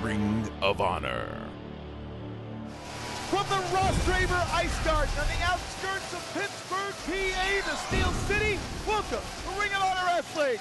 Ring of Honor. From the Ross Draver Ice Garden on the outskirts of Pittsburgh, PA, the Steel City, welcome to Ring of Honor Wrestling.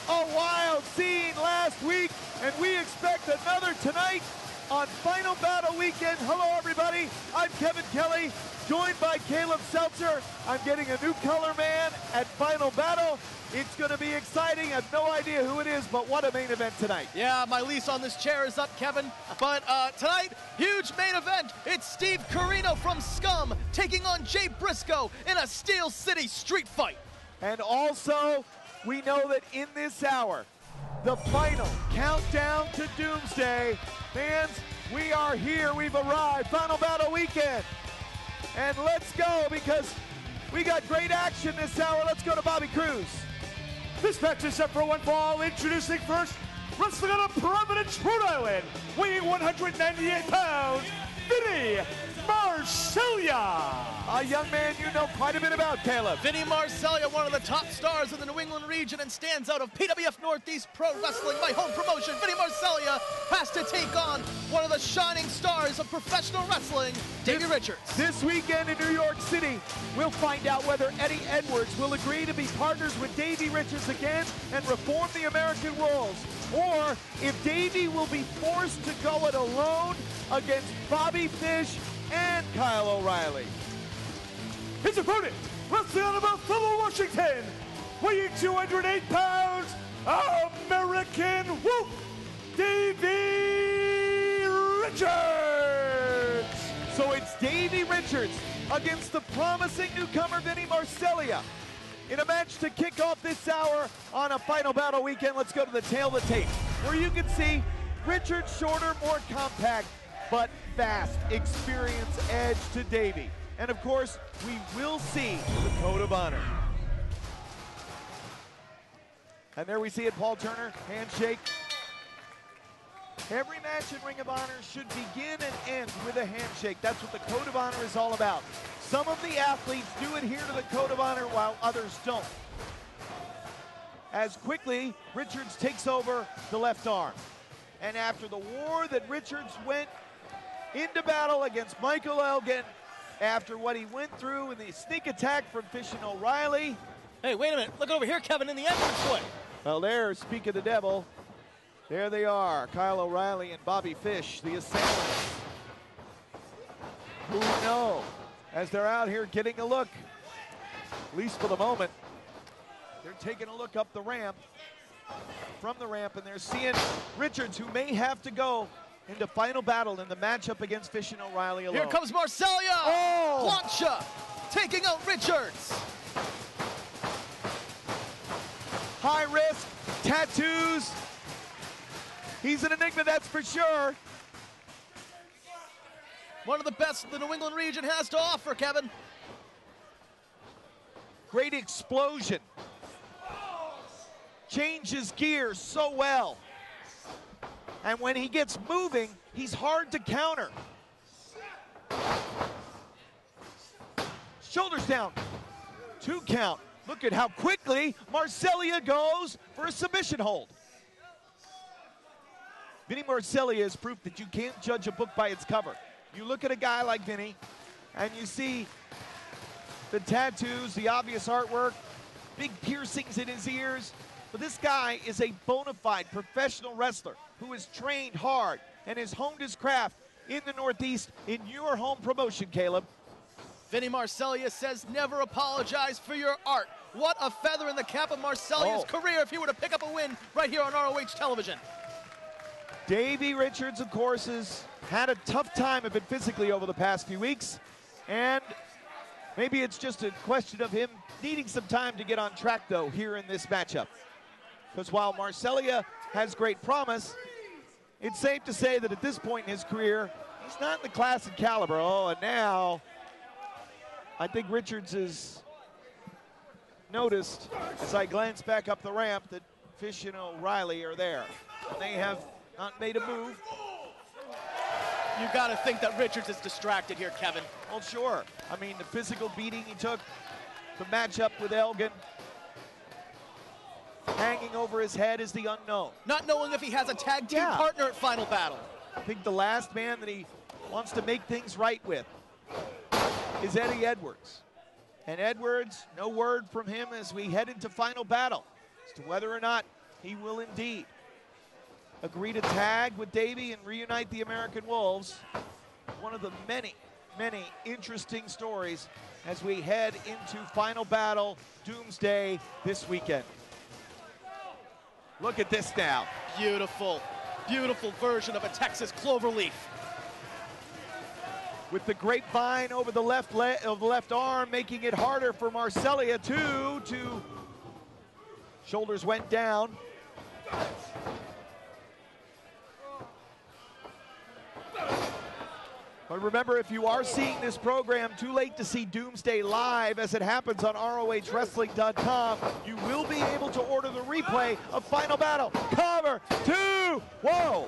A wild scene last week, and we expect another tonight on Final Battle Weekend. Hello, everybody. I'm Kevin Kelly, joined by Caleb Seltzer. I'm getting a new color man at Final Battle. It's going to be exciting. I have no idea who it is, but what a main event tonight. Yeah, my lease on this chair is up, Kevin. But tonight, huge main event. It's Steve Corino from Scum taking on Jay Briscoe in a Steel City street fight. And also, we know that in this hour, the final countdown to Doomsday. Fans, we are here. We've arrived. Final Battle Weekend. And let's go because we got great action this hour. Let's go to Bobby Cruz. This match is set for one fall. Introducing first, wrestling out of Providence, Rhode Island, weighing 198 pounds, Vinny Marseglia. A young man you know quite a bit about, Caleb. Vinny Marseglia, one of the top stars in the New England region and stands out of PWF Northeast Pro Wrestling, my home promotion. Vinny Marseglia has to take on one of the shining stars of professional wrestling, Davey Richards. This weekend in New York City, we'll find out whether Eddie Edwards will agree to be partners with Davey Richards again and reform the American rules, or if Davey will be forced to go it alone against Bobby Fish and Kyle O'Reilly. His opponent, wrestling out of Buffalo, Washington, weighing 208 pounds, American Wolf, Davey Richards. So it's Davey Richards against the promising newcomer Vinny Marseglia in a match to kick off this hour on a Final Battle Weekend. Let's go to the tail of the tape, where you can see Richards shorter, more compact, but fast, experience edge to Davey. And of course, we will see the Code of Honor. And there we see it, Paul Turner, handshake. Every match in Ring of Honor should begin and end with a handshake. That's what the Code of Honor is all about. Some of the athletes do adhere to the Code of Honor while others don't. As quickly, Richards takes over the left arm. And after the war that Richards went into battle against Michael Elgin, after what he went through in the sneak attack from Fish and O'Reilly. Hey, wait a minute. Look over here, Kevin, in the entranceway. Well, there, speak of the devil. There they are, Kyle O'Reilly and Bobby Fish, the assailants. Who know, as they're out here getting a look, at least for the moment, they're taking a look up the ramp, from the ramp, and they're seeing Richards, who may have to go into Final Battle in the matchup against Fish and O'Reilly alone. Here comes Marseglia. Oh! Plancha taking out Richards. High risk, tattoos. He's an enigma, that's for sure. One of the best the New England region has to offer, Kevin. Great explosion. Changes gears so well. And when he gets moving, he's hard to counter. Shoulders down. 2 count. Look at how quickly Marseglia goes for a submission hold. Vinny Marseglia is proof that you can't judge a book by its cover. You look at a guy like Vinny, and you see the tattoos, the obvious artwork, big piercings in his ears. But this guy is a bona fide professional wrestler who has trained hard and has honed his craft in the Northeast in your home promotion, Caleb. Vinny Marseglia says never apologize for your art. What a feather in the cap of Marseglia's career if he were to pick up a win right here on ROH television. Davey Richards, of course, has had a tough time of it physically over the past few weeks. And maybe it's just a question of him needing some time to get on track, though, here in this matchup. Because while Marseglia has great promise, it's safe to say that at this point in his career, he's not in the class and caliber. Oh, and now I think Richards has noticed, as I glance back up the ramp, that Fish and O'Reilly are there. And they have not made a move. You got to think that Richards is distracted here, Kevin. Well, sure. I mean, the physical beating he took, the matchup with Elgin, hanging over his head is the unknown. Not knowing if he has a tag team partner at Final Battle. I think the last man that he wants to make things right with is Eddie Edwards. And Edwards, no word from him as we head into final battle as to whether or not he will indeed agree to tag with Davey and reunite the American Wolves. One of the many, many interesting stories as we head into final battle Doomsday this weekend. Look at this now. Beautiful, beautiful version of a Texas cloverleaf. With the grapevine over the left arm, making it harder for Marseglia to shoulders went down. But remember, if you are seeing this program too late to see Doomsday live as it happens on ROHWrestling.com, you will be able to order the replay of Final Battle. Cover, 2, whoa!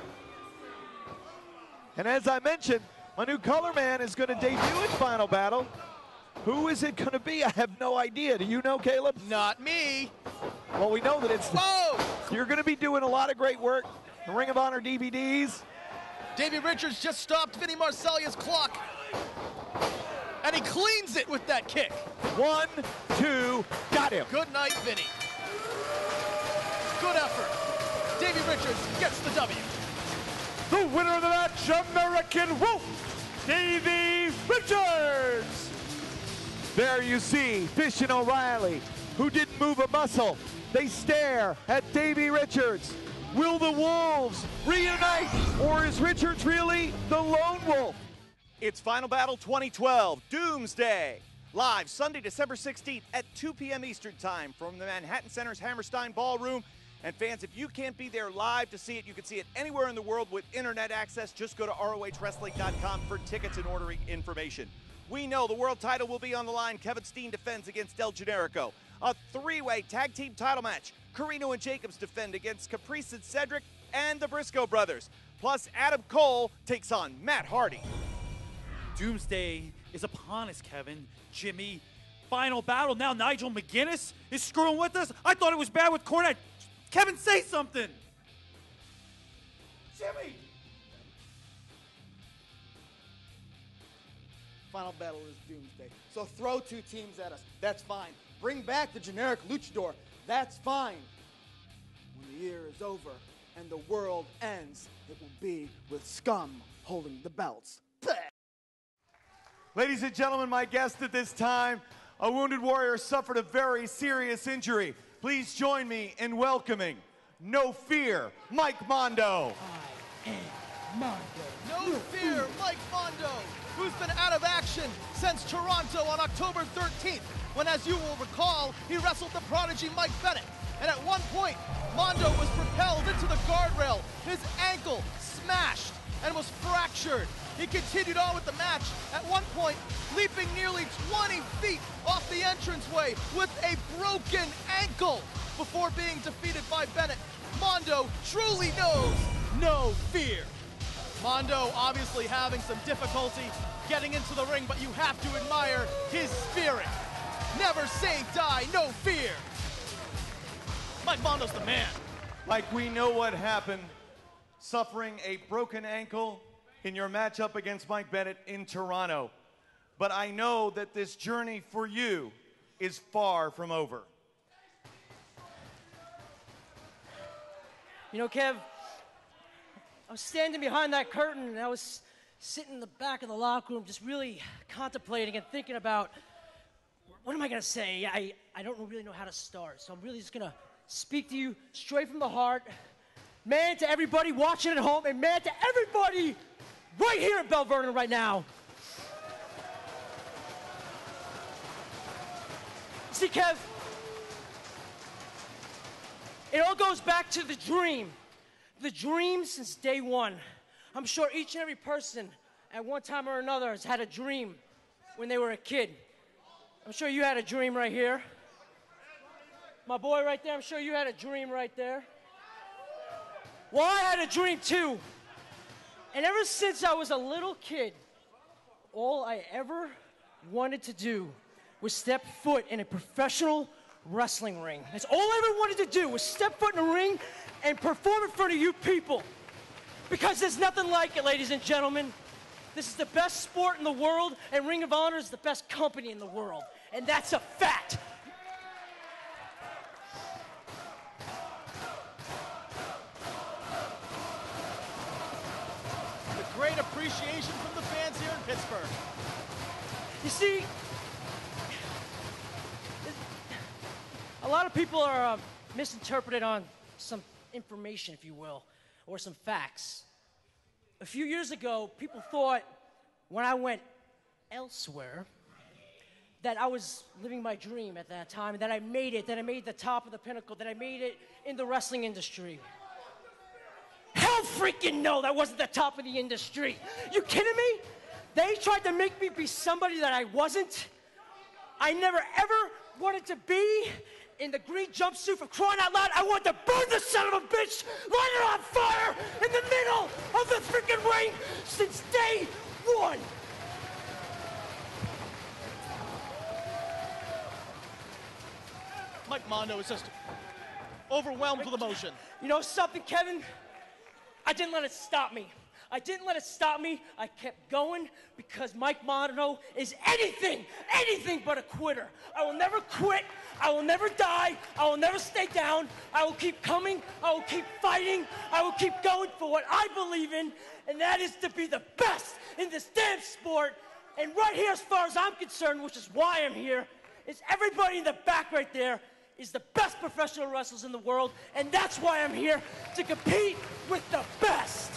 And as I mentioned, my new color man is going to debut in Final Battle. Who is it going to be? I have no idea. Do you know, Caleb? Not me. Well, we know that it's... Whoa! You're going to be doing a lot of great work. The Ring of Honor DVDs. Davey Richards just stopped Vinny Marseglia's clock. And he cleans it with that kick. 1, 2, got him. Good night, Vinny. Good effort. Davey Richards gets the W. The winner of the match, American Wolf, Davey Richards. There you see Fish and O'Reilly, who didn't move a muscle. They stare at Davey Richards. Will the Wolves reunite, or is Richards really the lone wolf? It's Final Battle 2012, Doomsday. Live Sunday, December 16th at 2 p.m. Eastern Time from the Manhattan Center's Hammerstein Ballroom. And fans, if you can't be there live to see it, you can see it anywhere in the world with internet access. Just go to ROHWrestling.com for tickets and ordering information. We know the world title will be on the line. Kevin Steen defends against Del Generico. A three-way tag team title match. Carino and Jacobs defend against Caprice and Cedric and the Briscoe brothers. Plus, Adam Cole takes on Matt Hardy. Doomsday is upon us, Kevin. Jimmy, Final Battle. Now Nigel McGuinness is screwing with us. I thought it was bad with Cornette. Kevin, say something. Jimmy. Final Battle is Doomsday. So throw two teams at us. That's fine. Bring back the generic luchador. That's fine. When the year is over and the world ends, it will be with scum holding the belts. Blech. Ladies and gentlemen, my guest at this time, a wounded warrior suffered a very serious injury. Please join me in welcoming, No Fear, Mike Mondo. I am Mondo. No fear, Mike Mondo, who's been out of action since Toronto on October 13th, when, as you will recall, he wrestled the prodigy Mike Bennett. And at one point, Mondo was propelled into the guardrail, his ankle smashed and was fractured. He continued on with the match, at one point leaping nearly 20 feet off the entranceway with a broken ankle before being defeated by Bennett. Mondo truly knows no fear. Mondo obviously having some difficulty getting into the ring, but you have to admire his spirit. Never say die, no fear. Mike Mondo's the man. Like, we know what happened, suffering a broken ankle in your matchup against Mike Bennett in Toronto. But I know that this journey for you is far from over. You know, Kev, I was standing behind that curtain and I was sitting in the back of the locker room just really contemplating and thinking about, what am I going to say? I don't really know how to start, so I'm really just going to speak to you straight from the heart. Man, to everybody watching at home, and man, to everybody right here at Bell Vernon right now. See, Kev, it all goes back to the dream. The dream since day one. I'm sure each and every person at one time or another has had a dream when they were a kid. I'm sure you had a dream right here. My boy right there, I'm sure you had a dream right there. Well, I had a dream too. And ever since I was a little kid, all I ever wanted to do was step foot in a professional wrestling ring. That's all I ever wanted to do, was step foot in a ring and perform in front of you people. Because there's nothing like it, ladies and gentlemen. This is the best sport in the world, and Ring of Honor is the best company in the world. And that's a fact. The great appreciation from the fans here in Pittsburgh. You see, a lot of people are misinterpreted on some information, if you will, or some facts. A few years ago, people thought when I went elsewhere that I was living my dream at that time, that I made it, that I made the top of the pinnacle, that I made it in the wrestling industry. Hell freaking no, that wasn't the top of the industry. You kidding me? They tried to make me be somebody that I wasn't. I never ever wanted to be in the green jumpsuit. For crying out loud, I wanted to burn the son of a bitch, light it on fire in the middle of the freaking ring since day one. Mike Mondo is just overwhelmed with emotion. You know something, Kevin? I didn't let it stop me. I didn't let it stop me. I kept going because Mike Mondo is anything but a quitter. I will never quit. I will never die. I will never stay down. I will keep coming. I will keep fighting. I will keep going for what I believe in, and that is to be the best in this damn sport. And right here, as far as I'm concerned, which is why I'm here, is everybody in the back right there is the best professional wrestlers in the world, and that's why I'm here, to compete with the best.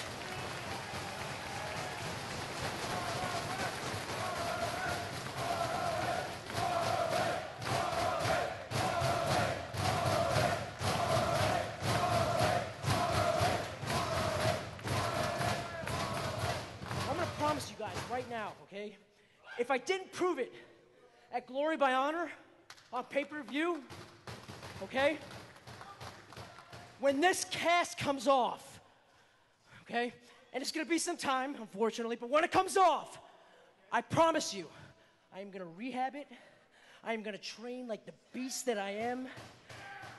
I'm gonna promise you guys right now, okay? If I didn't prove it at Glory by Honor on pay-per-view, okay? When this cast comes off, okay? And it's gonna be some time, unfortunately, but when it comes off, I promise you, I am gonna rehab it. I am gonna train like the beast that I am.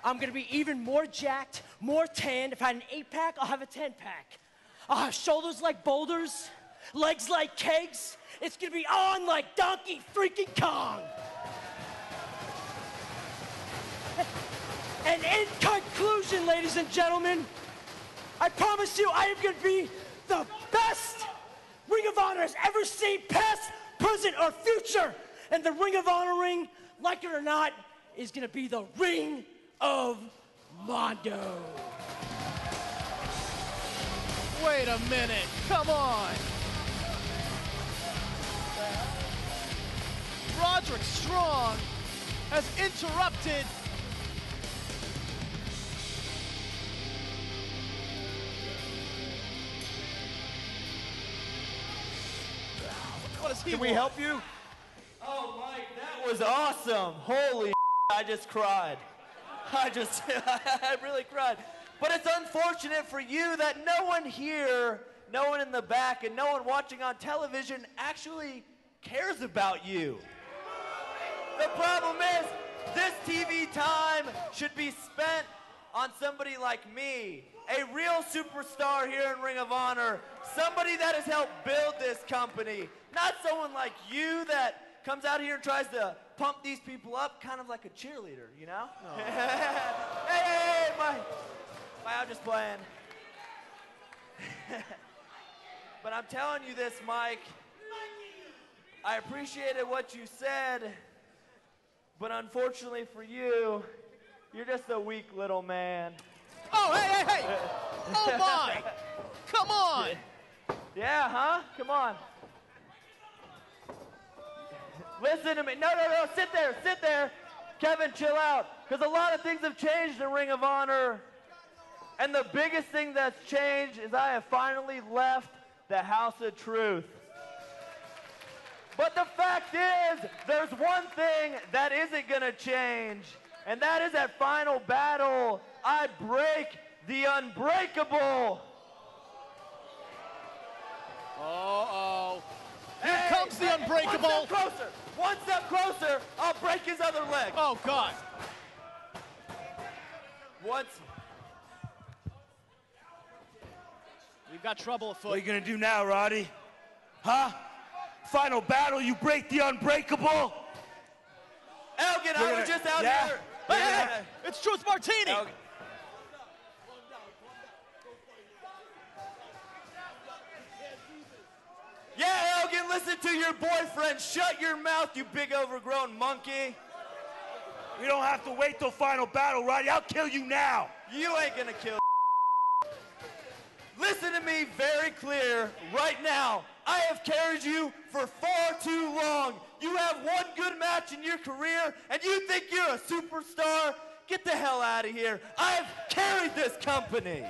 I'm gonna be even more jacked, more tanned. If I had an 8-pack, I'll have a 10-pack. I'll have shoulders like boulders, legs like kegs. It's gonna be on like Donkey freaking Kong. And in conclusion, ladies and gentlemen, I promise you I am going to be the best Ring of Honor has ever seen, past, present, or future. And the Ring of Honor ring, like it or not, is going to be the Ring of Mondo. Wait a minute, come on. Roderick Strong has interrupted Can we help you? Oh, Mike, that was awesome. Holy I just cried. I really cried. But it's unfortunate for you that no one here, no one in the back, and no one watching on television actually cares about you. The problem is, this TV time should be spent on somebody like me, a real superstar here in Ring of Honor, somebody that has helped build this company, not someone like you that comes out here and tries to pump these people up, kind of like a cheerleader, you know? hey, Mike, I'm just playing. But I'm telling you this, Mike, I appreciated what you said, but unfortunately for you, you're just a weak little man. Oh, hey! Oh, my! Come on! Yeah, huh? Come on. Listen to me. No, sit there. Kevin, chill out. Because a lot of things have changed in Ring of Honor. And the biggest thing that's changed is I have finally left the House of Truth. But the fact is, there's one thing that isn't going to change. And that is at Final Battle, I break the unbreakable. Uh-oh. Here comes the unbreakable. One step closer, I'll break his other leg. Oh, God. got trouble afoot. What are you gonna do now, Roddy? Huh? Final battle, you break the unbreakable? Elgin, I was just out here. Hey, it's Truth Martini. Elgin. Yeah, Elgin, listen to your boyfriend. Shut your mouth, you big overgrown monkey. You don't have to wait till final battle, Roddy. I'll kill you now. You ain't gonna kill. Listen to me very clear right now. I have carried you for far too long. You have one good match in your career, and you think you're a superstar? Get the hell out of here. I have carried this company.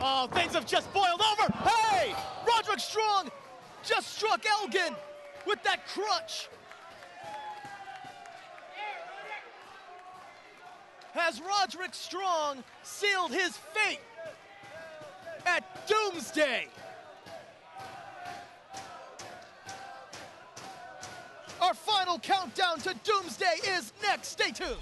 Oh, things have just boiled over. Hey, Roderick Strong just struck Elgin with that crutch. Has Roderick Strong sealed his fate at Doomsday? Our final countdown to Doomsday is next. Stay tuned.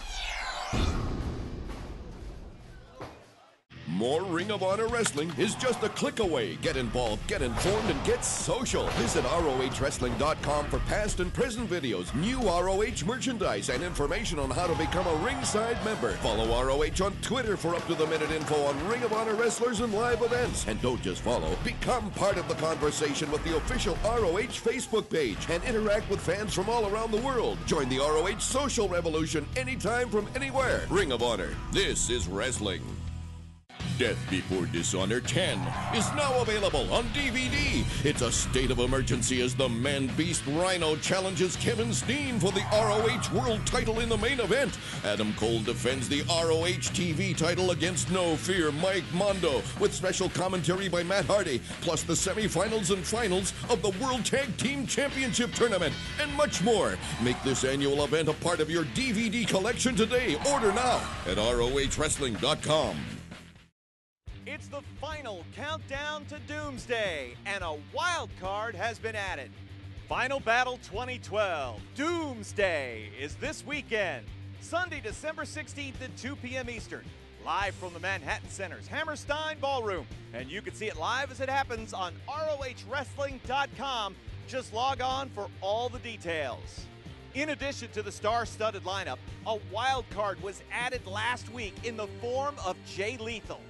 More Ring of Honor Wrestling is just a click away. Get involved, get informed, and get social. Visit ROHWrestling.com for past and present videos, new ROH merchandise, and information on how to become a ringside member. Follow ROH on Twitter for up-to-the-minute info on Ring of Honor wrestlers and live events. And don't just follow, become part of the conversation with the official ROH Facebook page and interact with fans from all around the world. Join the ROH social revolution anytime from anywhere. Ring of Honor. This is wrestling. Death Before Dishonor 10 is now available on DVD. It's a state of emergency as the man-beast Rhino challenges Kevin Steen for the ROH World title in the main event. Adam Cole defends the ROH TV title against No Fear Mike Mondo with special commentary by Matt Hardy, plus the semifinals and finals of the World Tag Team Championship Tournament, and much more. Make this annual event a part of your DVD collection today. Order now at ROHWrestling.com. It's the final countdown to Doomsday, and a wild card has been added. Final Battle 2012, Doomsday, is this weekend, Sunday, December 16th at 2 p.m. Eastern, live from the Manhattan Center's Hammerstein Ballroom. And you can see it live as it happens on ROHWrestling.com. Just log on for all the details. In addition to the star-studded lineup, a wild card was added last week in the form of Jay Lethal.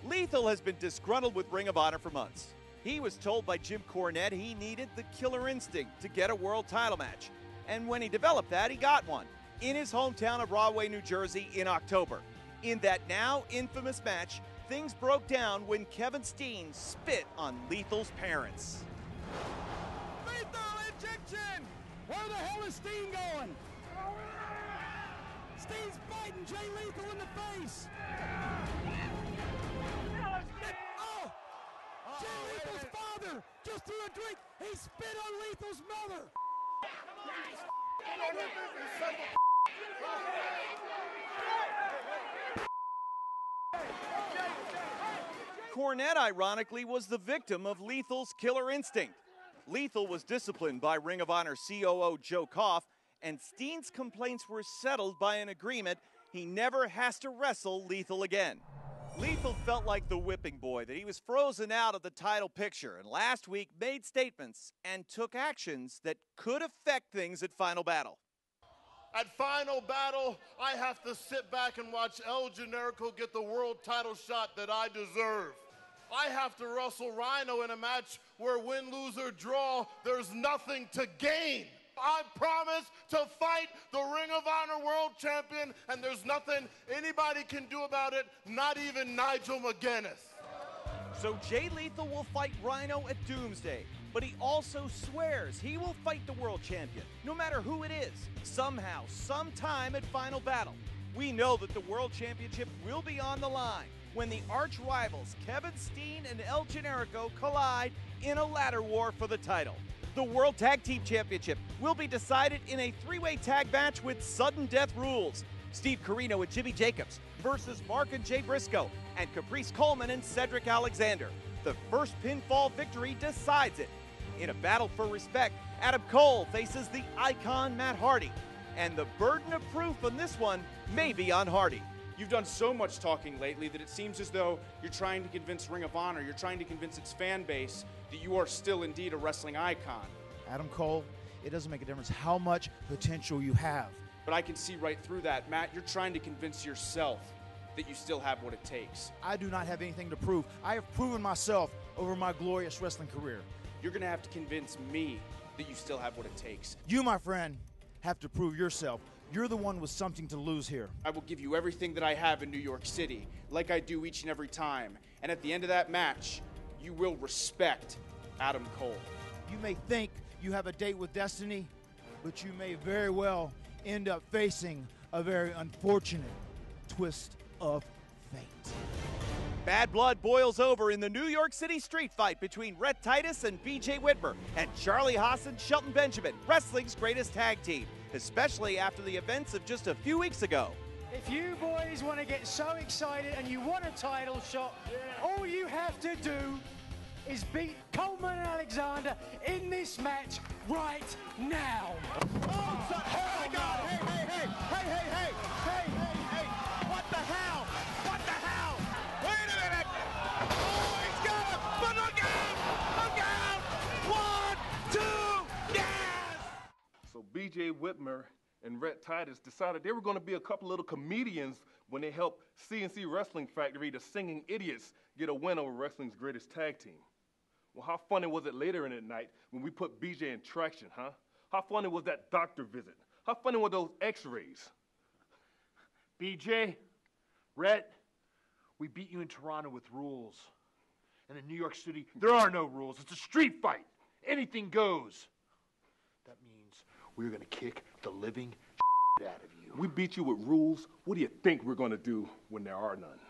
Lethal has been disgruntled with Ring of Honor for months. He was told by Jim Cornette he needed the killer instinct to get a world title match. And when he developed that, he got one in his hometown of Rahway, New Jersey in October. In that now infamous match, things broke down when Kevin Steen spit on Lethal's parents. Lethal injection! Where the hell is Steen going? Steen's biting Jay Lethal in the face! Oh! Jay Lethal's father just threw a drink! He spit on Lethal's mother! Cornette, ironically, was the victim of Lethal's killer instinct. Lethal was disciplined by Ring of Honor COO Joe Koff, and Steen's complaints were settled by an agreement he never has to wrestle Lethal again. Lethal felt like the whipping boy, that he was frozen out of the title picture, and last week made statements and took actions that could affect things at Final Battle. At Final Battle, I have to sit back and watch El Generico get the world title shot that I deserve. I have to wrestle Rhino in a match where win, lose, or draw, there's nothing to gain. I promise to fight the Ring of Honor World Champion, and there's nothing anybody can do about it, not even Nigel McGuinness. So Jay Lethal will fight Rhino at Doomsday, but he also swears he will fight the world champion, no matter who it is, somehow, sometime at Final Battle. We know that the world championship will be on the line when the arch rivals Kevin Steen and El Generico collide in a ladder war for the title. The World Tag Team Championship will be decided in a three-way tag match with sudden death rules. Steve Corino and Jimmy Jacobs versus Mark and Jay Briscoe and Caprice Coleman and Cedric Alexander. The first pinfall victory decides it. In a battle for respect, Adam Cole faces the icon Matt Hardy. And the burden of proof on this one may be on Hardy. You've done so much talking lately that it seems as though you're trying to convince Ring of Honor, you're trying to convince its fan base that you are still indeed a wrestling icon. Adam Cole, it doesn't make a difference how much potential you have. But I can see right through that. Matt, you're trying to convince yourself that you still have what it takes. I do not have anything to prove. I have proven myself over my glorious wrestling career. You're going to have to convince me that you still have what it takes. You, my friend, have to prove yourself. You're the one with something to lose here. I will give you everything that I have in New York City, like I do each and every time. And at the end of that match, you will respect Adam Cole. You may think you have a date with destiny, but you may very well end up facing a very unfortunate twist of fate. Bad blood boils over in the New York City street fight between Rhett Titus and BJ Whitmer and Charlie Haas and Shelton Benjamin, wrestling's greatest tag team, especially after the events of just a few weeks ago. If you boys want to get so excited and you want a title shot, all you have to do is beat Coleman and Alexander in this match right now. Oh my God! Hey! What the hell? What the hell? Wait a minute! Oh, he's got him! But look out! 1, 2, yes! So BJ Whitmer and Rhett Titus decided they were going to be a couple little comedians when they helped CNC Wrestling Factory, the Singing Idiots, get a win over wrestling's greatest tag team. Well, how funny was it later in the night when we put BJ in traction, huh? How funny was that doctor visit? How funny were those x-rays? BJ, Rhett, we beat you in Toronto with rules. And in New York City, there are no rules. It's a street fight. Anything goes. That means we're going to kick the living out of you. We beat you with rules. What do you think we're going to do when there are none?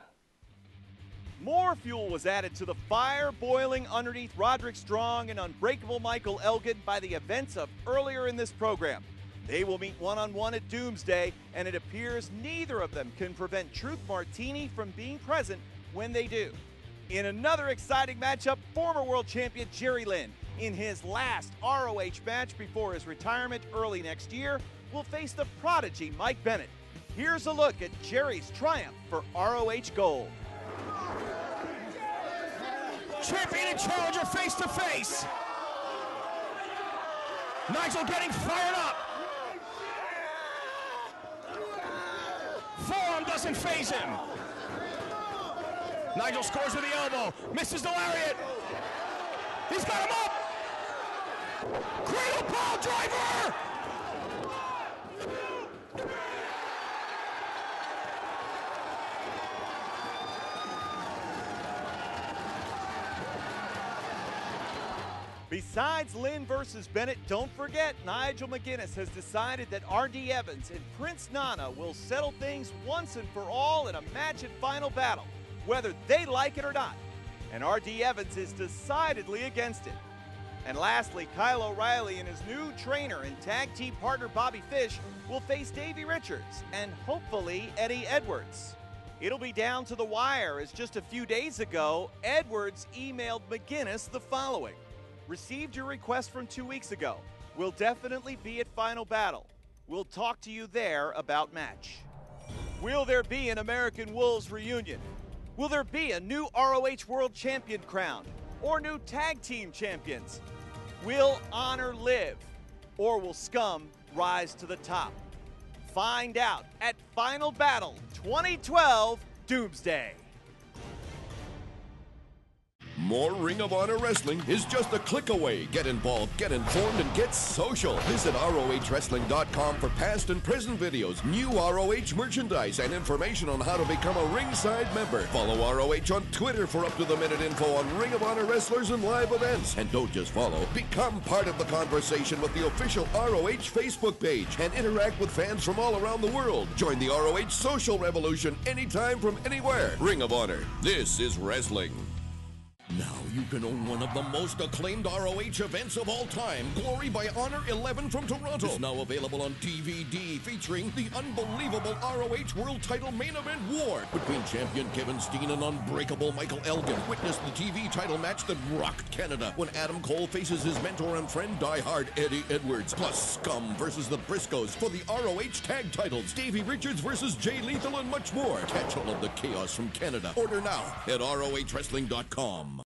More fuel was added to the fire boiling underneath Roderick Strong and Unbreakable Michael Elgin by the events of earlier in this program. They will meet one-on-one at Doomsday, and it appears neither of them can prevent Truth Martini from being present when they do. In another exciting matchup, former world champion Jerry Lynn, in his last ROH match before his retirement early next year, will face the prodigy Mike Bennett. Here's a look at Jerry's triumph for ROH Gold. Champion and challenger face to face. Nigel getting fired up. Forearm doesn't faze him. Nigel scores with the elbow, misses the lariat. He's got him up. Cradle pile driver. Besides Lynn versus Bennett, don't forget Nigel McGuinness has decided that R.D. Evans and Prince Nana will settle things once and for all in a match at Final Battle, whether they like it or not. And R.D. Evans is decidedly against it. And lastly, Kyle O'Reilly and his new trainer and tag team partner Bobby Fish will face Davey Richards and hopefully Eddie Edwards. It'll be down to the wire as just a few days ago, Edwards emailed McGuinness the following. Received your request from 2 weeks ago. We'll definitely be at Final Battle. We'll talk to you there about match. Will there be an American Wolves reunion? Will there be a new ROH World Champion crown? Or new tag team champions? Will honor live? Or will scum rise to the top? Find out at Final Battle 2012 Doomsday. More Ring of Honor Wrestling is just a click away. Get involved, get informed, and get social. Visit ROHWrestling.com for past and present videos, new ROH merchandise, and information on how to become a ringside member. Follow ROH on Twitter for up-to-the-minute info on Ring of Honor wrestlers and live events. And don't just follow, become part of the conversation with the official ROH Facebook page and interact with fans from all around the world. Join the ROH social revolution anytime from anywhere. Ring of Honor, this is wrestling. Now you can own one of the most acclaimed ROH events of all time. Glory by Honor 11 from Toronto is now available on DVD, featuring the unbelievable ROH World Title Main Event war between champion Kevin Steen and unbreakable Michael Elgin. Witness the TV title match that rocked Canada when Adam Cole faces his mentor and friend, diehard Eddie Edwards. Plus Scum versus the Briscoes for the ROH tag titles. Davey Richards versus Jay Lethal and much more. Catch all of the chaos from Canada. Order now at ROHWrestling.com.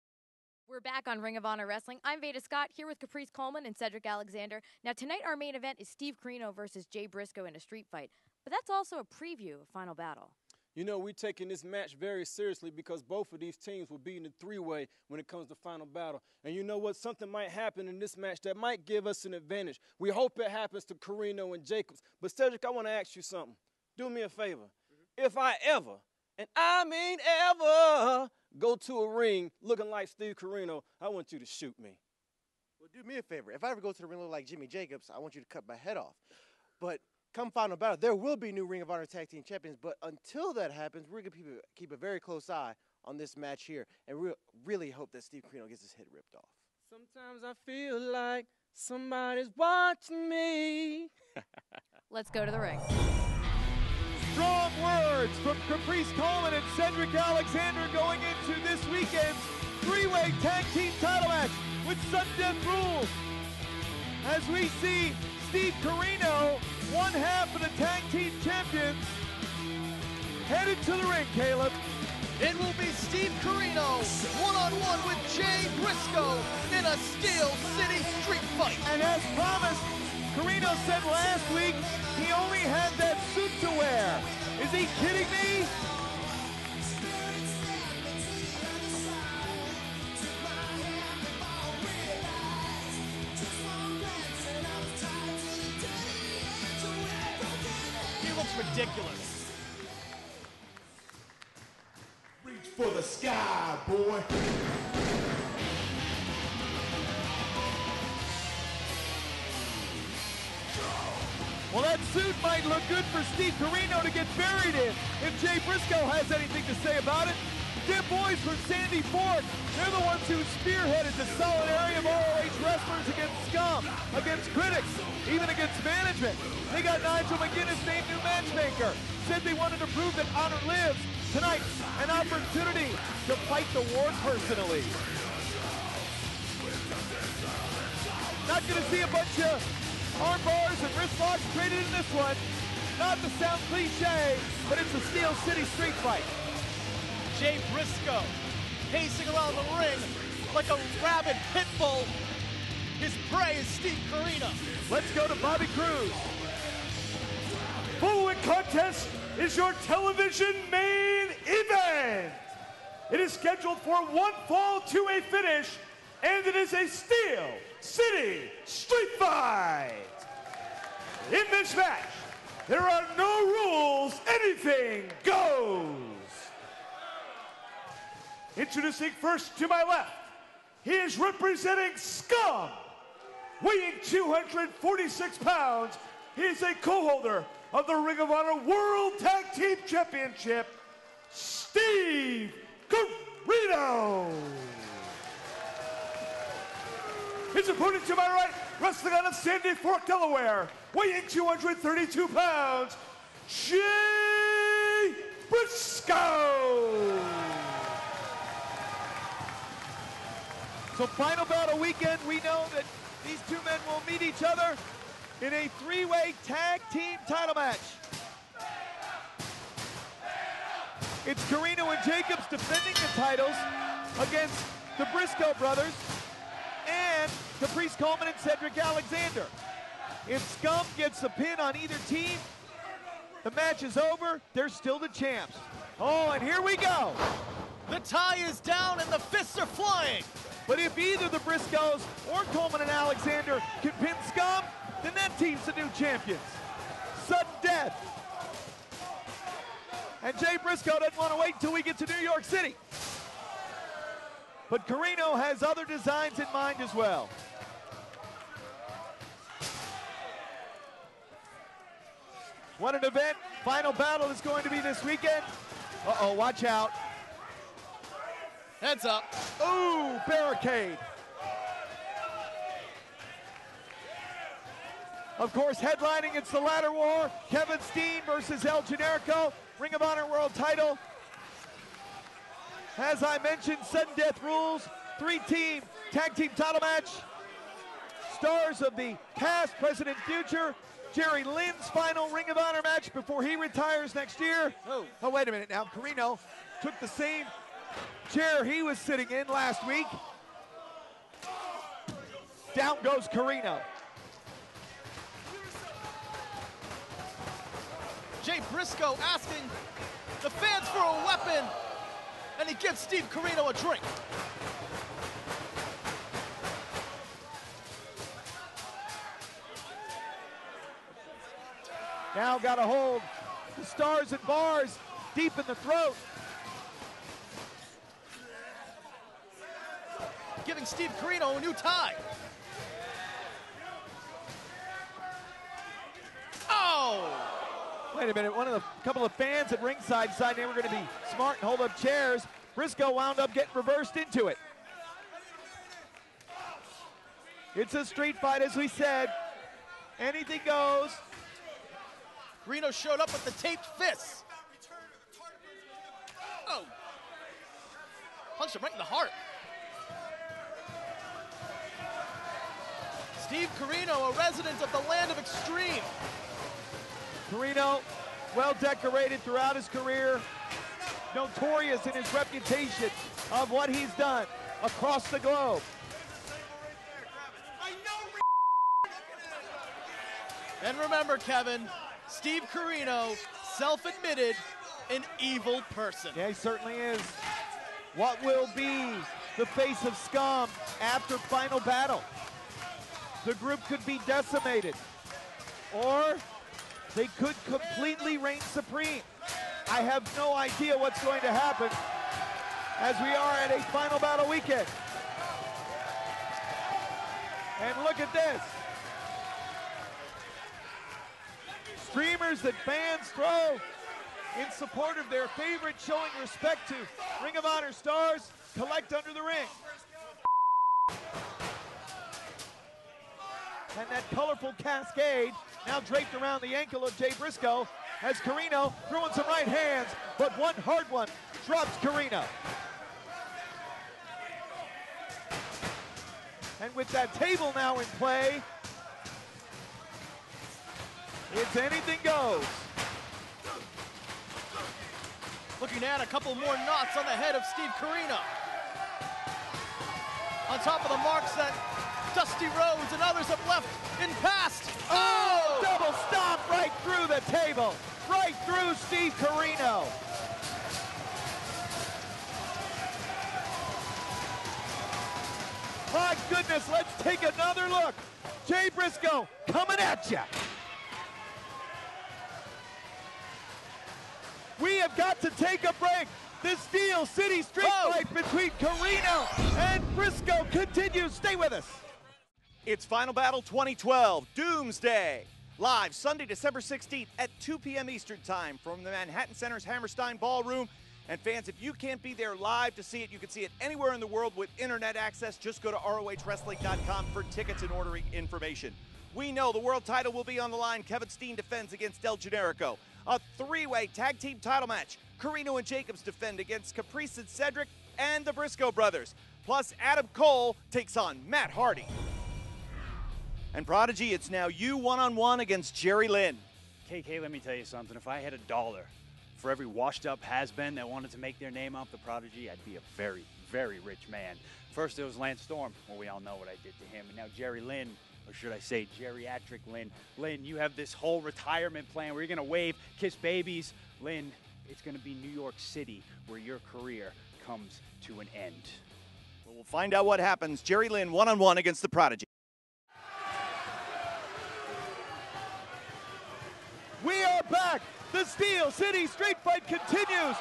We're back on Ring of Honor Wrestling. I'm Veda Scott, here with Caprice Coleman and Cedric Alexander. Now, tonight our main event is Steve Corino versus Jay Briscoe in a street fight. But that's also a preview of Final Battle. You know, we're taking this match very seriously because both of these teams will be in the three-way when it comes to Final Battle. And you know what? Something might happen in this match that might give us an advantage. We hope it happens to Corino and Jacobs. But, Cedric, I want to ask you something. Do me a favor. If I ever, and I mean ever, go to a ring looking like Steve Corino, I want you to shoot me. Well, do me a favor. If I ever go to the ring looking like Jimmy Jacobs, I want you to cut my head off. But come Final Battle, there will be new Ring of Honor Tag Team Champions. But until that happens, we're going to keep a very close eye on this match here. And we really hope that Steve Corino gets his head ripped off. Sometimes I feel like somebody's watching me. Let's go to the ring. Strong words from Caprice Coleman and Cedric Alexander going into this weekend's three-way tag team title match with sudden death rules. As we see Steve Corino, one half of the tag team champions, headed to the ring, Caleb. It will be Steve Corino one-on-one with Jay Briscoe in a Steel City street fight. And as promised, Corino said last week he only had that suit to wear. Is he kidding me? He looks ridiculous. Reach for the sky, boy. Well, that suit might look good for Steve Corino to get buried in if Jay Briscoe has anything to say about it. Them boys from Sandy Fork, they're the ones who spearheaded the solidarity of ROH wrestlers against scum, against critics, even against management. They got Nigel McGuinness named new matchmaker. Said they wanted to prove that honor lives. Tonight, an opportunity to fight the war personally. Not going to see a bunch of arm bars and wrist locks traded in this one. Not to sound cliche, but it's a Steel City street fight. Jay Briscoe pacing around the ring like a rabid pit bull. His prey is Steve Corino. Let's go to Bobby Cruz. Following contest is your television main event. It is scheduled for one fall to a finish, and it is a Steel City street fight. In this match, there are no rules. Anything goes. Introducing first to my left, he is representing Scum. Weighing 246 pounds, he is a co-holder of the Ring of Honor World Tag Team Championship, Steve Corino. His opponent to my right, wrestling out of Sandy Fork, Delaware, weighing 232 pounds, Jay Briscoe. So Final Battle weekend, we know that these two men will meet each other in a three-way tag team title match. It's Corino and Jacobs defending the titles against the Briscoe brothers and Caprice Coleman and Cedric Alexander. If Scum gets the pin on either team, the match is over. They're still the champs. Oh, and here we go. The tie is down and the fists are flying. But if either the Briscoes or Coleman and Alexander can pin Scum, then that team's the new champions. Sudden death. And Jay Briscoe doesn't want to wait until we get to New York City. But Corino has other designs in mind as well. What an event. Final Battle is going to be this weekend. Uh-oh, watch out. Heads up. Ooh, barricade. Of course, headlining, it's the ladder war. Kevin Steen versus El Generico, Ring of Honor World title. As I mentioned, sudden death rules, 3-team tag team title match. Stars of the past, present, and future. Jerry Lynn's final Ring of Honor match before he retires next year. Oh, wait a minute now. Corino took the same chair he was sitting in last week. Down goes Corino. Jay Briscoe asking the fans for a weapon, and he gives Steve Corino a drink. Now got a hold. The Stars and Bars deep in the throat. Giving Steve Corino a new tie. Oh! Wait a minute, couple of fans at ringside decided they were going to be smart and hold up chairs. Briscoe wound up getting reversed into it. It's a street fight, as we said. Anything goes. Corino showed up with the taped fists. Oh. Punched him right in the heart. Steve Corino, a resident of the land of extreme. Corino, well decorated throughout his career, notorious in his reputation of what he's done across the globe. And remember, Kevin, Steve Corino, self-admitted, an evil person. Yeah, he certainly is. What will be the face of Scum after Final Battle? The group could be decimated, or they could completely reign supreme. I have no idea what's going to happen as we are at a Final Battle weekend. And look at this. Streamers that fans throw in support of their favorite, showing respect to Ring of Honor stars collect under the ring. And that colorful cascade now draped around the ankle of Jay Briscoe as Corino throwing some right hands, but one hard one drops Corino. And with that table now in play, it's anything goes. Looking at a couple more knots on the head of Steve Corino. On top of the marks that Dusty Rhodes and others have left in past. Oh! Double stomp right through the table. Right through Steve Corino. My goodness, let's take another look. Jay Briscoe coming at ya. We have got to take a break. The Steel City street fight between Corino and Briscoe continues. Stay with us. It's Final Battle 2012, Doomsday. Live Sunday, December 16th at 2 p.m. Eastern Time from the Manhattan Center's Hammerstein Ballroom. And fans, if you can't be there live to see it, you can see it anywhere in the world with internet access. Just go to ROHWrestling.com for tickets and ordering information. We know the world title will be on the line. Kevin Steen defends against El Generico. A three-way tag team title match. Corino and Jacobs defend against Caprice and Cedric and the Briscoe brothers. Plus, Adam Cole takes on Matt Hardy. And Prodigy, it's now you one-on-one against Jerry Lynn. KK, let me tell you something. If I had $1 for every washed-up has-been that wanted to make their name off the Prodigy, I'd be a very, very rich man. First, it was Lance Storm. Well, we all know what I did to him. And now Jerry Lynn, or should I say geriatric Lynn. Lynn, you have this whole retirement plan where you're going to wave, kiss babies. Lynn, it's going to be New York City where your career comes to an end. Well, we'll find out what happens. Jerry Lynn one-on-one against the Prodigy. We are back. The Steel City street fight continues.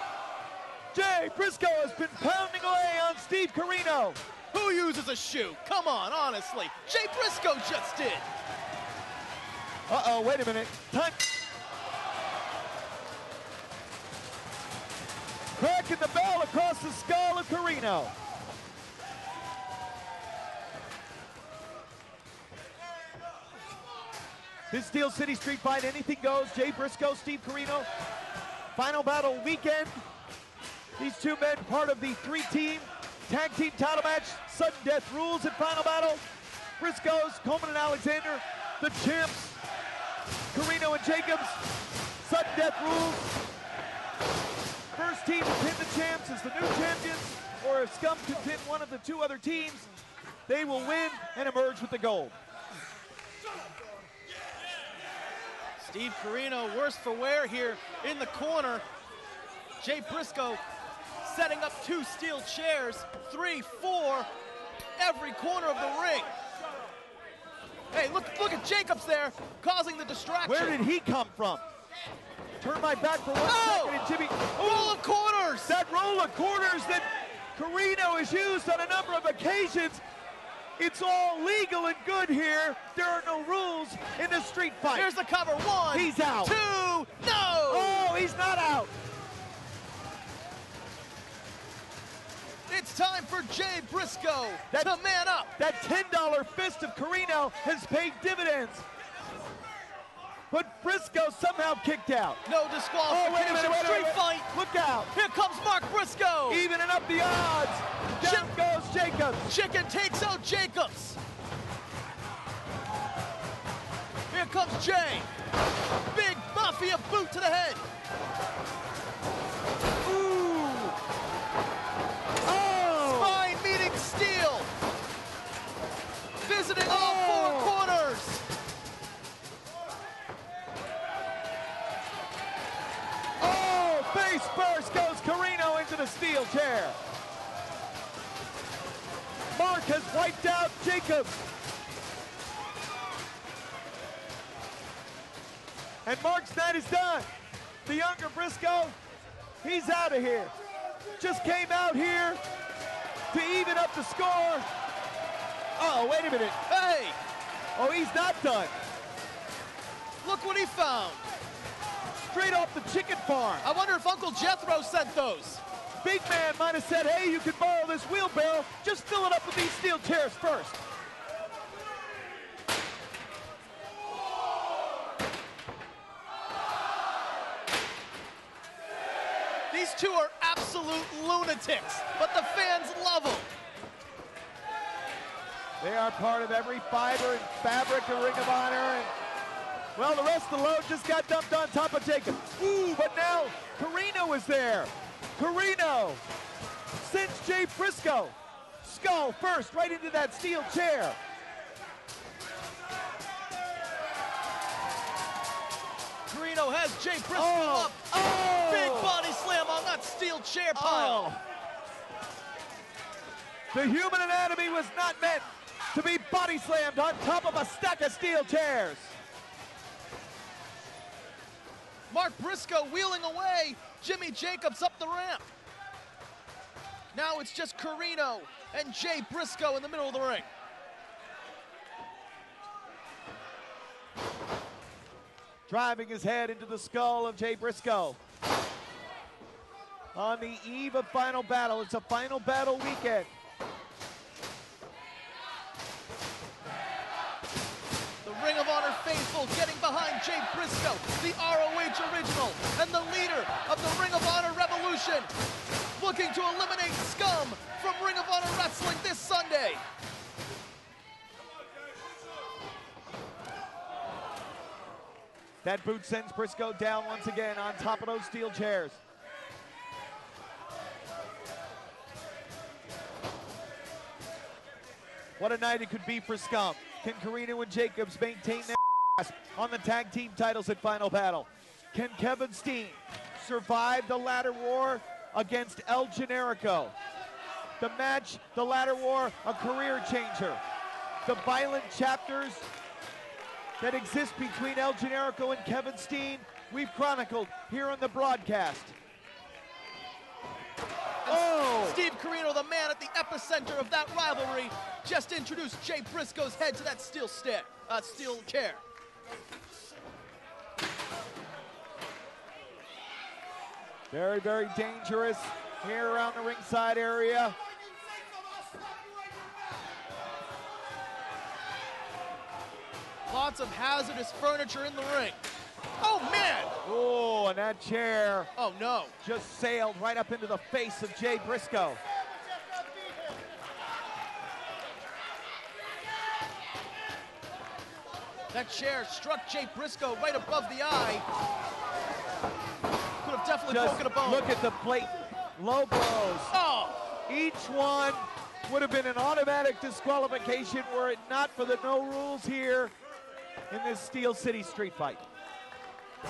Jay Briscoe has been pounding away on Steve Corino. Who uses a shoe? Come on, honestly. Jay Briscoe just did. Uh-oh, wait a minute. Time. cracking the bell across the skull of Corino. This Steel City Street Fight, anything goes. Jay Briscoe, Steve Corino. Final battle weekend. These two men part of the three-team tag team title match. Sudden death rules in final battle. Briscoes, Coleman and Alexander, the champs. Corino and Jacobs, sudden death rules. First team to pin the champs is the new champions, or if Scum can pin one of the two other teams, they will win and emerge with the gold. Steve Corino, worse for wear here in the corner. Jay Briscoe setting up 2 steel chairs, 3, 4, every corner of the ring. Hey, look at Jacobs there, causing the distraction. Where did he come from? Turn my back for 1 second, and Jimmy. Roll of corners! That roll of corners that Corino has used on a number of occasions. It's all legal and good here. There are no rules in the street fight. Here's the cover. 1. He's out. 2. No! Oh, he's not out. It's time for Jay Briscoe to man up. That $10 fist of Corino has paid dividends. But Briscoe somehow kicked out. No disqualification. Oh, wait a minute, Street fight. Look out. Here comes Mark Briscoe. Evening up the odds. Down goes Jacobs. Chicken takes out Jacobs. Here comes Jay. Big Mafia boot to the head. Ooh. Oh. Spine meeting steel. Visiting all 4 corners. Oh, face first goes Corino into the steel chair. Mark has wiped out Jacobs. And Mark's night is done. The younger Briscoe, he's out of here. Just came out here to even up the score. Oh, wait a minute. Hey! Oh, he's not done. Look what he found. Straight off the chicken farm. I wonder if Uncle Jethro sent those. Big man might have said, hey, you can borrow this wheelbarrow. Just fill it up with these steel chairs first. These two are absolute lunatics, but the fans love them. They are part of every fiber and fabric of Ring of Honor. And, well, the rest of the load just got dumped on top of Jacob. Ooh, but now Corino is there. Corino sends Jay Briscoe. Skull first, right into that steel chair. Corino has Jay Briscoe up. Oh. Big body slam on that steel chair pile. The human anatomy was not meant to be body slammed on top of a stack of steel chairs. Mark Briscoe wheeling away. Jimmy Jacobs up the ramp. Now it's just Corino and Jay Briscoe in the middle of the ring. Driving his head into the skull of Jay Briscoe. On the eve of final battle, it's a final battle weekend. The Ring of Honor faithful getting behind Jay Briscoe, the ROH original, and the leader of the Ring of Honor revolution, looking to eliminate Scum from Ring of Honor Wrestling this Sunday. That boot sends Briscoe down once again on top of those steel chairs. What a night it could be for Scum. Can Corino and Jacobs maintain their grasp on the tag team titles at Final Battle? Can Kevin Steen survive the ladder war against El Generico? The match, the ladder war, a career changer. The violent chapters that exist between El Generico and Kevin Steen, we've chronicled here on the broadcast. Steve Corino, the man at the epicenter of that rivalry, just introduced Jay Briscoe's head to that steel chair. Very, very dangerous here around the ringside area. Lots of hazardous furniture in the ring. Oh, man! Oh, and that chair. Oh, no. Just sailed right up into the face of Jay Briscoe. That chair struck Jay Briscoe right above the eye. Could have definitely Just broken a bone. look at the blatant low blows. Oh! Each one would have been an automatic disqualification were it not for the no rules here in this Steel City street fight.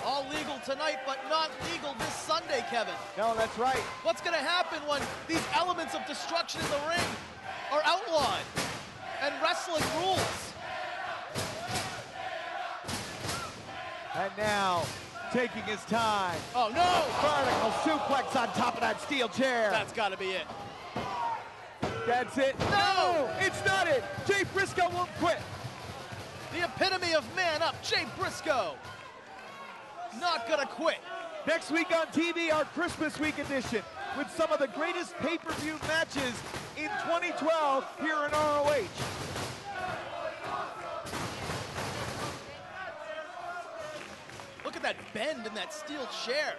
All legal tonight, but not legal this Sunday, Kevin. No, that's right. What's going to happen when these elements of destruction in the ring are outlawed and wrestling rules? And now, taking his time. Oh, no! Vertical suplex on top of that steel chair. That's got to be it. That's it. No! It's not it. Jay Briscoe won't quit. The epitome of man up, Jay Briscoe. Not gonna quit. Next week on TV, our Christmas week edition with some of the greatest pay-per-view matches in 2012 here in ROH. Look at that bend in that steel chair.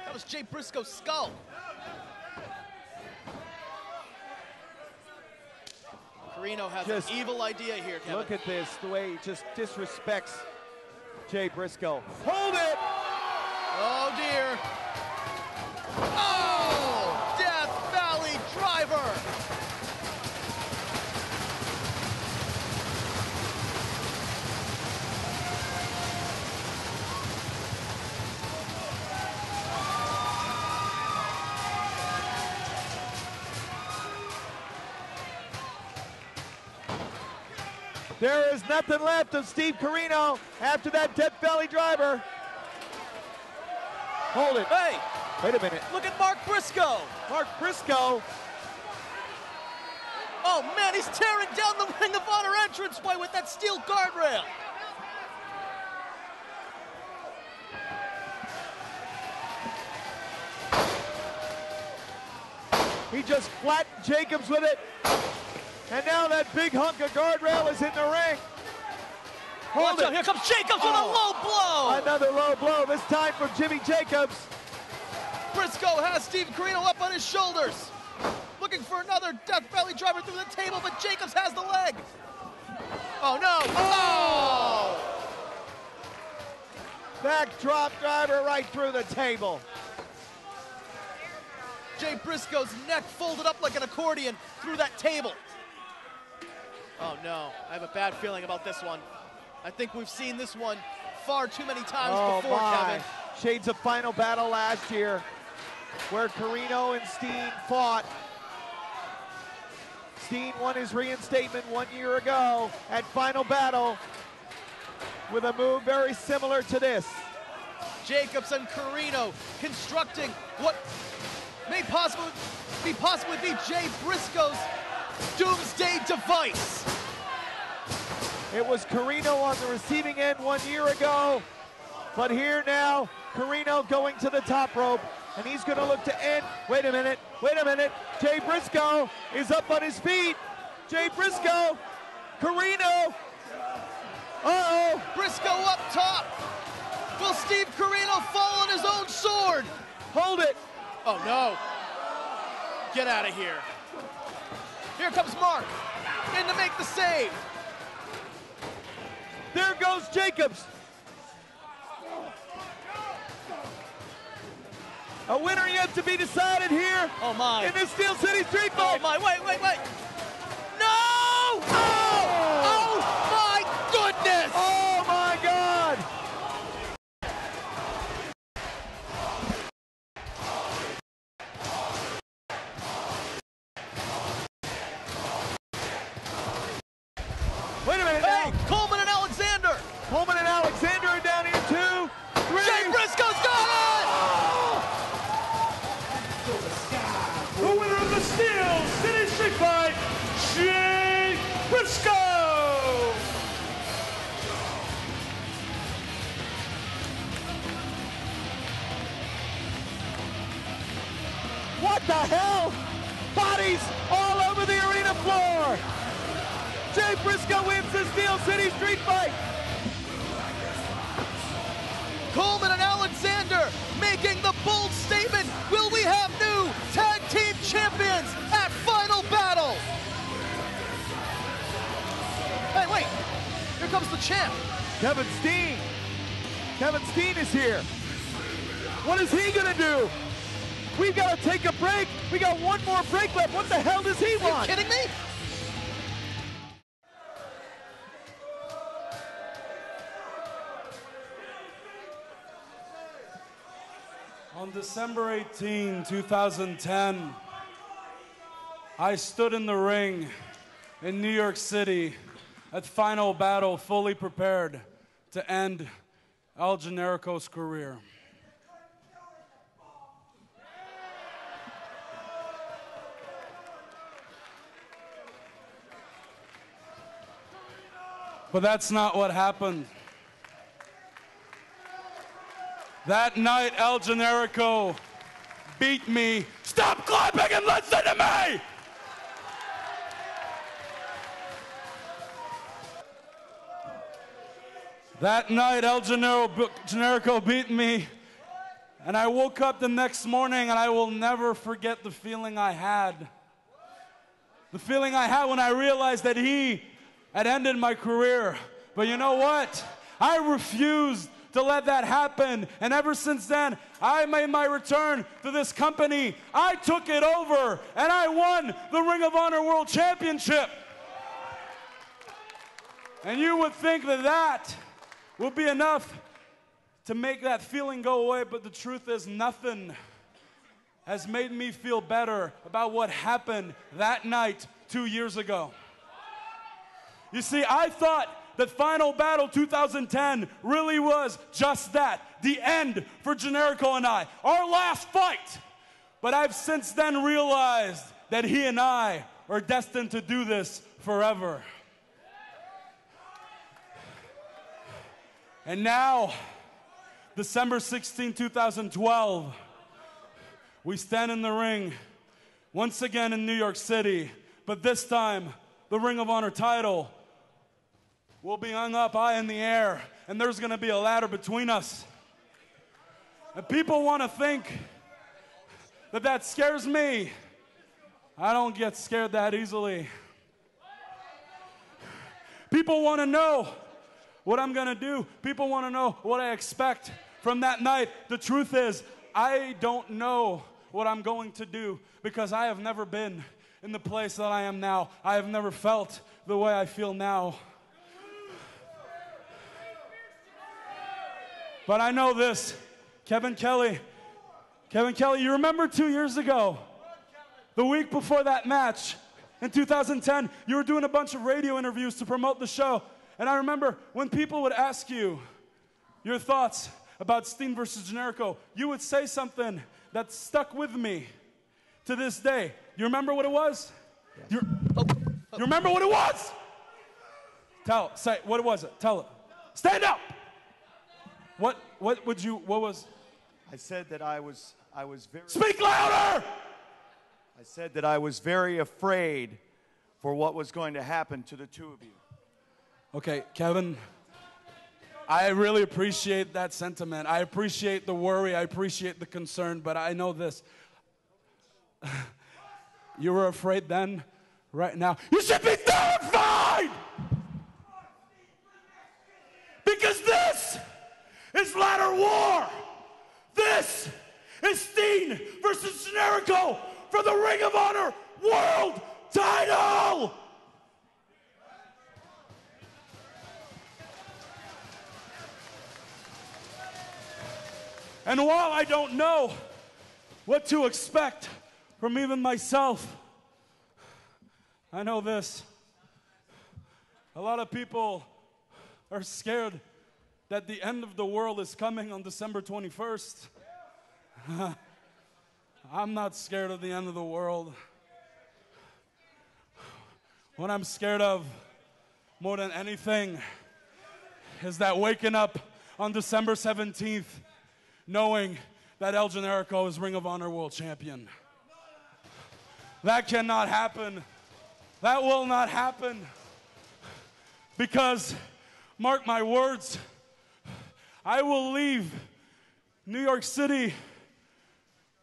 That was Jay Briscoe's skull. Corino has Just an evil idea here, Kevin. Look at this, the way he just disrespects Jay Briscoe. Hold it! Oh, dear. Oh! Death Valley Driver! There is nothing left of Steve Corino after that Death Valley Driver. Hold it. Hey! Wait a minute. Look at Mark Briscoe! Mark Briscoe. Oh, man, he's tearing down the Ring of Honor entranceway with that steel guardrail. He just flattened Jacobs with it. And now that big hunk of guardrail is in the ring. Watch out, here comes Jacobs with a low blow. Another low blow, this time from Jimmy Jacobs. Briscoe has Steve Corino up on his shoulders. Looking for another Death Valley Driver through the table, but Jacobs has the leg. Oh, no. Oh! Backdrop driver right through the table. Jay Briscoe's neck folded up like an accordion through that table. Oh, no. I have a bad feeling about this one. I think we've seen this one far too many times before, Kevin. Shades of Final Battle last year, where Corino and Steen fought. Steen won his reinstatement 1 year ago at Final Battle with a move very similar to this. Jacobs and Corino constructing what may possibly be Jay Briscoe's doomsday device. It was Corino on the receiving end 1 year ago, but here now, Corino going to the top rope, and he's going to look to end. Wait a minute. Jay Briscoe is up on his feet. Jay Briscoe, Corino. Uh-oh. Briscoe up top. Will Steve Corino fall on his own sword? Hold it. Oh, no. Get out of here. Here comes Mark in to make the save. There goes Jacobs. A winner yet to be decided here. Oh, my. In this Steel City street fight. Oh, my. Wait. No! Oh, my goodness! Oh, my God. Wait a minute. Hey, Coleman and Alexander. Coleman and Alexander are down here, 2, 3. Jay Briscoe's got it! The winner of the Steel City Street Fight Jay Briscoe wins the Steel City Street Fight. Coleman and Alexander making the bold statement. Will we have new tag team champions at Final Battle? Hey, wait. Here comes the champ. Kevin Steen. Kevin Steen is here. What is he gonna do? We've got to take a break. We got one more break left. What the hell does he want? Are you kidding me? On December 18, 2010, I stood in the ring in New York City at Final Battle, fully prepared to end El Generico's career. But that's not what happened. That night, El Generico beat me. Stop clapping and listen to me! That night, El Generico beat me, and I woke up the next morning and I will never forget the feeling I had. The feeling I had when I realized that he had ended my career. But you know what? I refused to let that happen. And ever since then, I made my return to this company. I took it over, and I won the Ring of Honor World Championship. And you would think that that would be enough to make that feeling go away, but the truth is nothing has made me feel better about what happened that night 2 years ago. You see, I thought that Final Battle 2010 really was just that, the end for Generico and I, our last fight. But I've since then realized that he and I are destined to do this forever. And now, December 16, 2012, we stand in the ring once again in New York City, but this time, the Ring of Honor title will be hung up high in the air, and there's going to be a ladder between us. And people want to think that that scares me. I don't get scared that easily. People want to know what I'm going to do. People want to know what I expect from that night. The truth is, I don't know what I'm going to do because I have never been in the place that I am now. I have never felt the way I feel now. But I know this, Kevin Kelly, you remember 2 years ago, the week before that match, in 2010, you were doing a bunch of radio interviews to promote the show. And I remember when people would ask you your thoughts about Steen versus Generico, you would say something that stuck with me to this day. You remember what it was? You remember what it was? Say, what was it? Tell it. Stand up! What was? I said that I was very... Speak louder! I said that I was very afraid for what was going to happen to the two of you. Okay, Kevin, I really appreciate that sentiment. I appreciate the worry. I appreciate the concern, but I know this. You were afraid then, right now. You should be terrified! Because this is ladder war. This is Steen versus Generico for the Ring of Honor World Title. And while I don't know what to expect from even myself, I know this. A lot of people are scared that the end of the world is coming on December 21st. I'm not scared of the end of the world. What I'm scared of more than anything is that waking up on December 17th knowing that El Generico is Ring of Honor World Champion. That cannot happen. That will not happen. Because, mark my words, I will leave New York City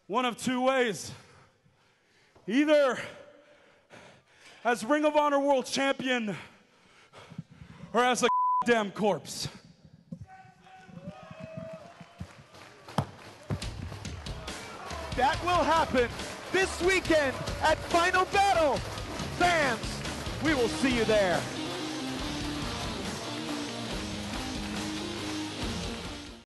one of two ways. Either as Ring of Honor World Champion or as a damn corpse. That will happen this weekend at Final Battle. Fans, we will see you there.